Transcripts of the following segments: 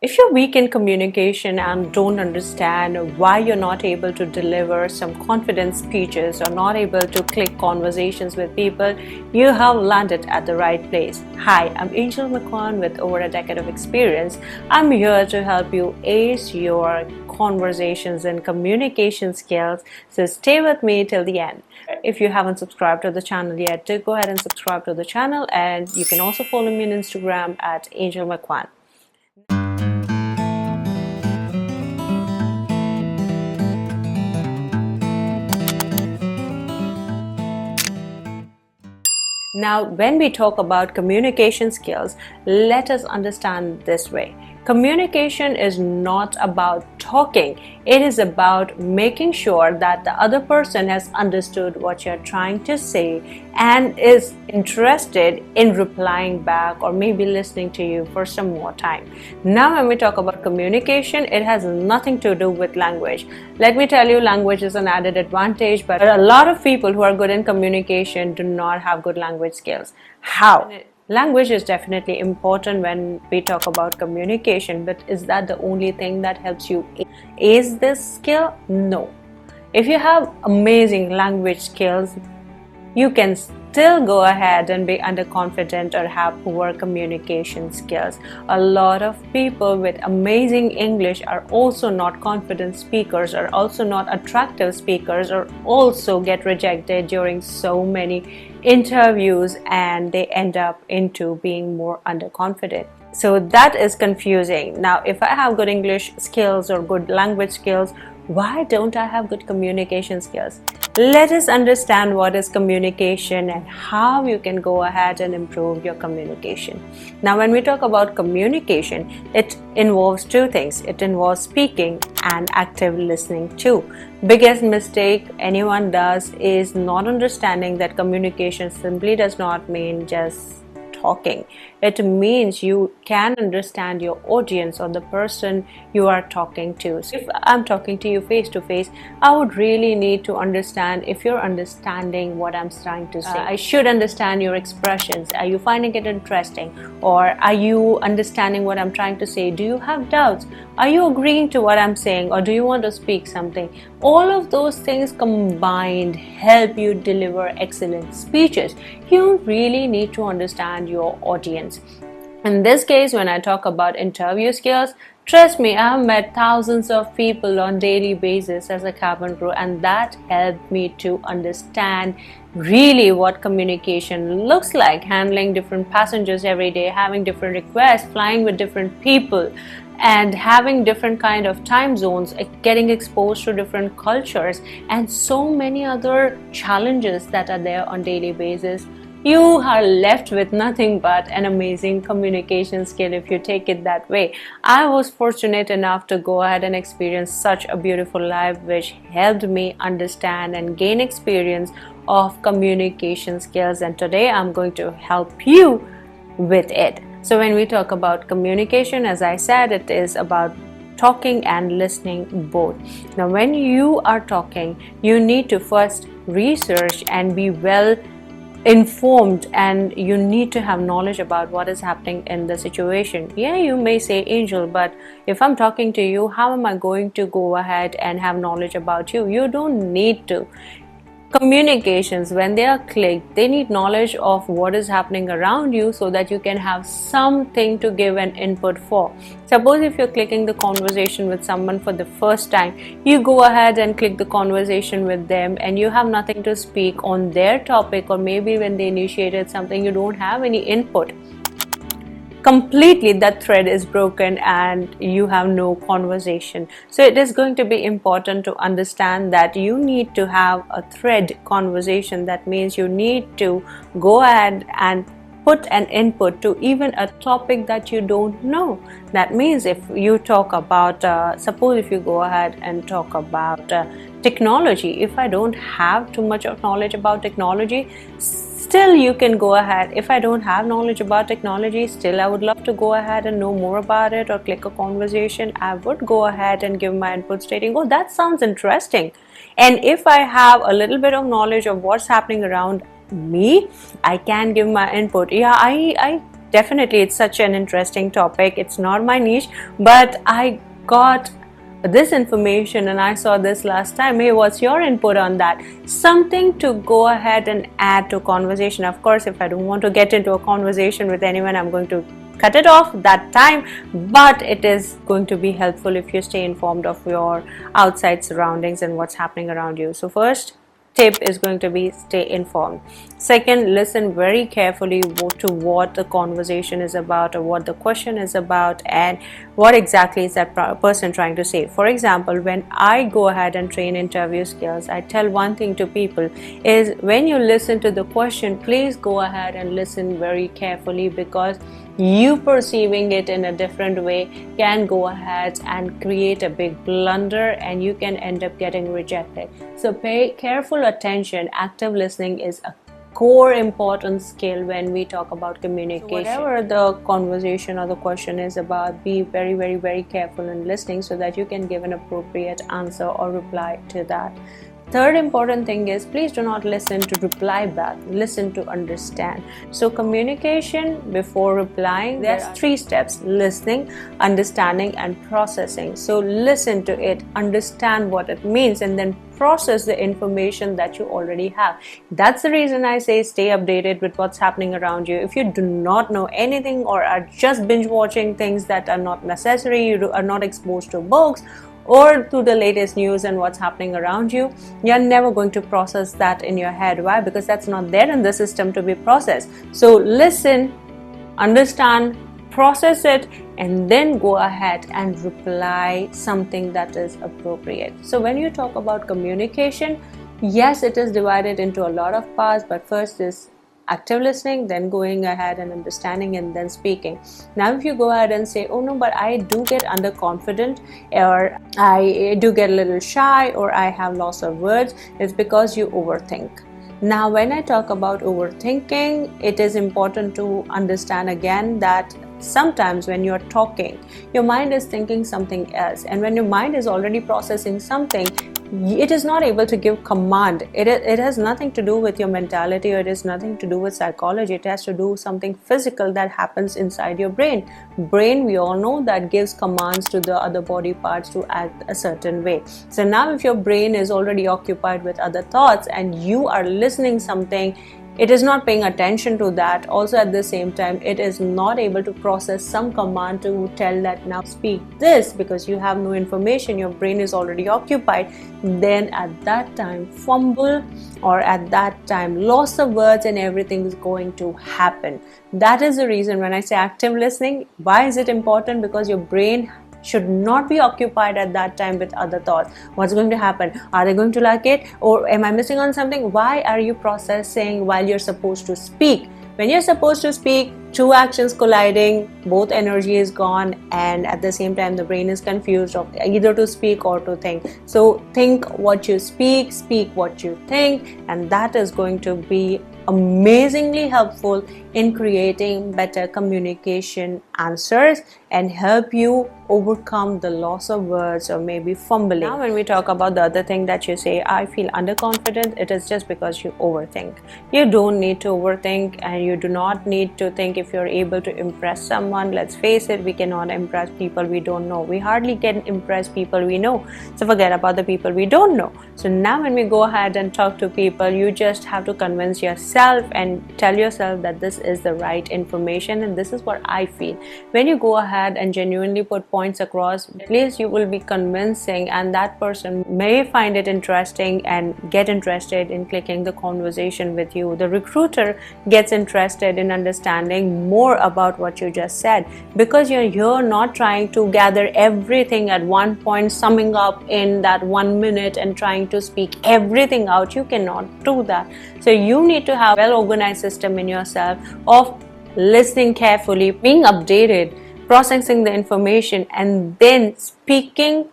If you're weak in communication and don't understand why you're not able to deliver some confident speeches or not able to click conversations with people, you have landed at the right place. Hi, I'm Angel McCon with over a decade of experience. I'm here to help you ace your conversations and communication skills, so stay with me till the end. If you haven't subscribed to the channel yet, do go ahead and subscribe to the channel, and you can also follow me on Instagram at Angel McCon. Now, when we talk about communication skills, let us understand this way. Communication is not about talking. It is about making sure that the other person has understood what you're trying to say and is interested in replying back or maybe listening to you for some more time. Now, when we talk about communication, it has nothing to do with language. Let me tell you, language is an added advantage, but a lot of people who are good in communication do not have good language skills. How? Language is definitely important when we talk about communication, but is that the only thing that helps you ace this skill? No. If you have amazing language skills, you can still go ahead and be underconfident or have poor communication skills. A lot of people with amazing English are also not confident speakers, are also not attractive speakers, or also get rejected during so many interviews, and they end up into being more underconfident. So that is confusing. Now, if I have good English skills or good language skills, why don't I have good communication skills? Let us understand what is communication and how you can go ahead and improve your communication. Now, when we talk about communication, it involves two things. It involves speaking and active listening too. Biggest mistake anyone does is not understanding that communication simply does not mean just talking. It means you can understand your audience or the person you are talking to. So if I'm talking to you face to face, I would really need to understand if you're understanding what I'm trying to say. I should understand your expressions. Are you finding it interesting? Or are you understanding what I'm trying to say? Do you have doubts? Are you agreeing to what I'm saying? Or do you want to speak something? All of those things combined help you deliver excellent speeches. You really need to understand your audience. In this case, when I talk about interview skills, trust me, I have met thousands of people on daily basis as a cabin crew, and that helped me to understand really what communication looks like, handling different passengers every day, having different requests, flying with different people, and having different kind of time zones, getting exposed to different cultures, and so many other challenges that are there on daily basis. You are left with nothing but an amazing communication skill if you take it that way. I was fortunate enough to go ahead and experience such a beautiful life, which helped me understand and gain experience of communication skills, and today I'm going to help you with it. So when we talk about communication, as I said, it is about talking and listening both. Now, when you are talking, you need to first research and be well informed, and you need to have knowledge about what is happening in the situation. Yeah, you may say, Angel, but if I'm talking to you, how am I going to go ahead and have knowledge about you? You don't need to. Communications, when they are clicked, they need knowledge of what is happening around you so that you can have something to give an input for. Suppose if you're clicking the conversation with someone for the first time, you go ahead and click the conversation with them and you have nothing to speak on their topic, or maybe when they initiated something, you don't have any input. Completely that thread is broken and you have no conversation. So it is going to be important to understand that you need to have a thread conversation. That means you need to go ahead and put an input to even a topic that you don't know. That means if you talk about suppose if you go ahead and talk about technology, if I don't have too much of knowledge about technology, still you can go ahead. If I don't have knowledge about technology, still I would love to go ahead and know more about it or click a conversation. I would go ahead and give my input stating, oh, that sounds interesting. And if I have a little bit of knowledge of what's happening around me, I can give my input. Yeah, I definitely it's such an interesting topic. It's not my niche, but I got this information and I saw this last time. Hey, what's your input on that? Something to go ahead and add to conversation. Of course, if I don't want to get into a conversation with anyone, I'm going to cut it off that time, but it is going to be helpful if you stay informed of your outside surroundings and what's happening around you. So first tip is going to be stay informed. Second, listen very carefully to what the conversation is about or what the question is about and what exactly is that person trying to say. For example, when I go ahead and train interview skills, I tell one thing to people is when you listen to the question, please go ahead and listen very carefully, because you perceiving it in a different way can go ahead and create a big blunder and you can end up getting rejected. So pay careful attention. Active listening is a core important skill when we talk about communication. So whatever the conversation or the question is about, be very, very, very careful in listening so that you can give an appropriate answer or reply to that. Third important thing is please do not listen to reply back, listen to understand. So communication before replying, there's 3 steps: listening, understanding and processing. So listen to it, understand what it means, and then process the information that you already have. That's the reason I say stay updated with what's happening around you. If you do not know anything or are just binge watching things that are not necessary, you are not exposed to books or to the latest news and what's happening around you, you're never going to process that in your head. Why? Because that's not there in the system to be processed. So listen, understand, process it, and then go ahead and reply something that is appropriate. So when you talk about communication, yes, it is divided into a lot of parts, but first is active listening, then going ahead and understanding, and then speaking. Now if you go ahead and say, oh no, but I do get underconfident, or I do get a little shy, or I have loss of words, it's because you overthink. Now when I talk about overthinking, it is important to understand again that sometimes when you're talking, your mind is thinking something else, and when your mind is already processing something, it is not able to give command. It has nothing to do with your mentality, or it has nothing to do with psychology. It has to do something physical that happens inside your brain. Brain, we all know, that gives commands to the other body parts to act a certain way. So now if your brain is already occupied with other thoughts and you are listening something, it is not paying attention to that. Also at the same time, it is not able to process some command to tell that now speak this, because you have no information, your brain is already occupied. Then at that time fumble, or at that time loss of words, and everything is going to happen. That is the reason when I say active listening, why is it important? Because your brain should not be occupied at that time with other thoughts. What's going to happen? Are they going to like it? Or am I missing on something? Why are you processing while you're supposed to speak? When you're supposed to speak, 2 actions colliding, both energy is gone, and at the same time the brain is confused of either to speak or to think. So think what you speak what you think, and that is going to be amazingly helpful in creating better communication answers and help you overcome the loss of words or maybe fumbling. Now when we talk about the other thing that you say, I feel underconfident, it is just because you overthink. You don't need to overthink, and you do not need to think if you're able to impress someone. Let's face it, we cannot impress people we don't know. We hardly can impress people we know. So forget about the people we don't know. So now when we go ahead and talk to people, you just have to convince yourself and tell yourself that this is the right information and this is what I feel. When you go ahead and genuinely put points across, at least you will be convincing, and that person may find it interesting and get interested in clicking the conversation with you. The recruiter gets interested in understanding more about what you just said, because you're not trying to gather everything at one point, summing up in that 1 minute and trying to speak everything out. You cannot do that. So you need to have a well-organized system in yourself of listening carefully, being updated, processing the information, and then speaking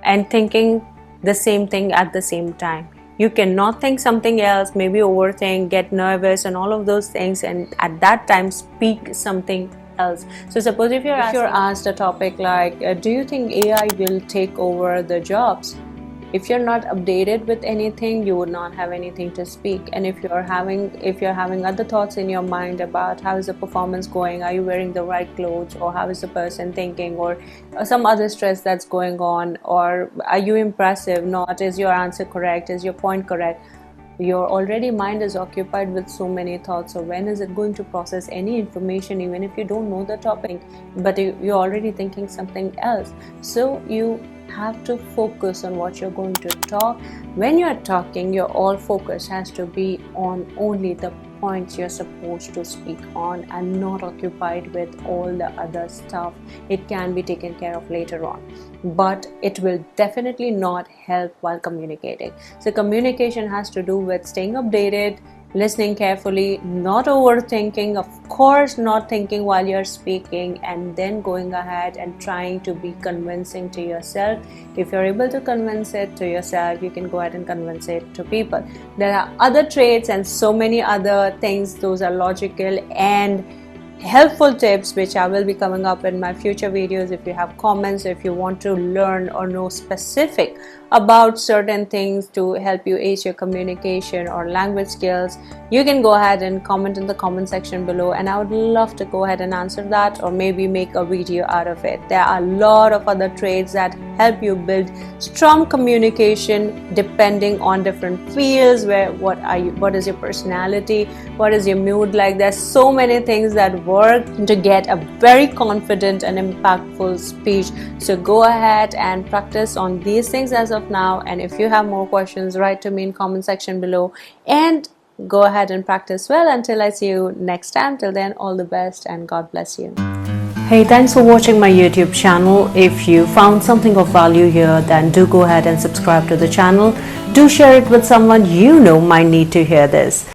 and thinking the same thing at the same time. You cannot think something else, maybe overthink, get nervous and all of those things, and at that time speak something else. So suppose if you're asked a topic like, do you think AI will take over the jobs? If you're not updated with anything, you would not have anything to speak. And if you're having other thoughts in your mind about how is the performance going, are you wearing the right clothes, or how is the person thinking, or some other stress that's going on, or are you impressive, not, is your answer correct, is your point correct, your already mind is occupied with so many thoughts. So when is it going to process any information, even if you don't know the topic, but you're already thinking something else? So you have to focus on what you're going to talk. When you're talking, your all focus has to be on only the points you're supposed to speak on, and not occupied with all the other stuff. It can be taken care of later on, but it will definitely not help while communicating. So communication has to do with staying updated, listening carefully, not overthinking, of course not thinking while you're speaking, and then going ahead and trying to be convincing to yourself. If you're able to convince it to yourself, you can go ahead and convince it to people. There are other traits and so many other things. Those are logical and helpful tips which I will be coming up in my future videos. If you have comments, if you want to learn or know specific about certain things to help you ace your communication or language skills, you can go ahead and comment in the comment section below, and I would love to go ahead and answer that, or maybe make a video out of it. There are a lot of other traits that help you build strong communication depending on different fields. What is your personality, what is your mood like. There's so many things that work to get a very confident and impactful speech. So go ahead and practice on these things as of now, and if you have more questions, write to me in comment section below, and go ahead and practice well. Until I see you next time, till then, all the best and God bless you. Hey, thanks for watching my YouTube channel. If you found something of value here, then do go ahead and subscribe to the channel. Do share it with someone you know might need to hear this.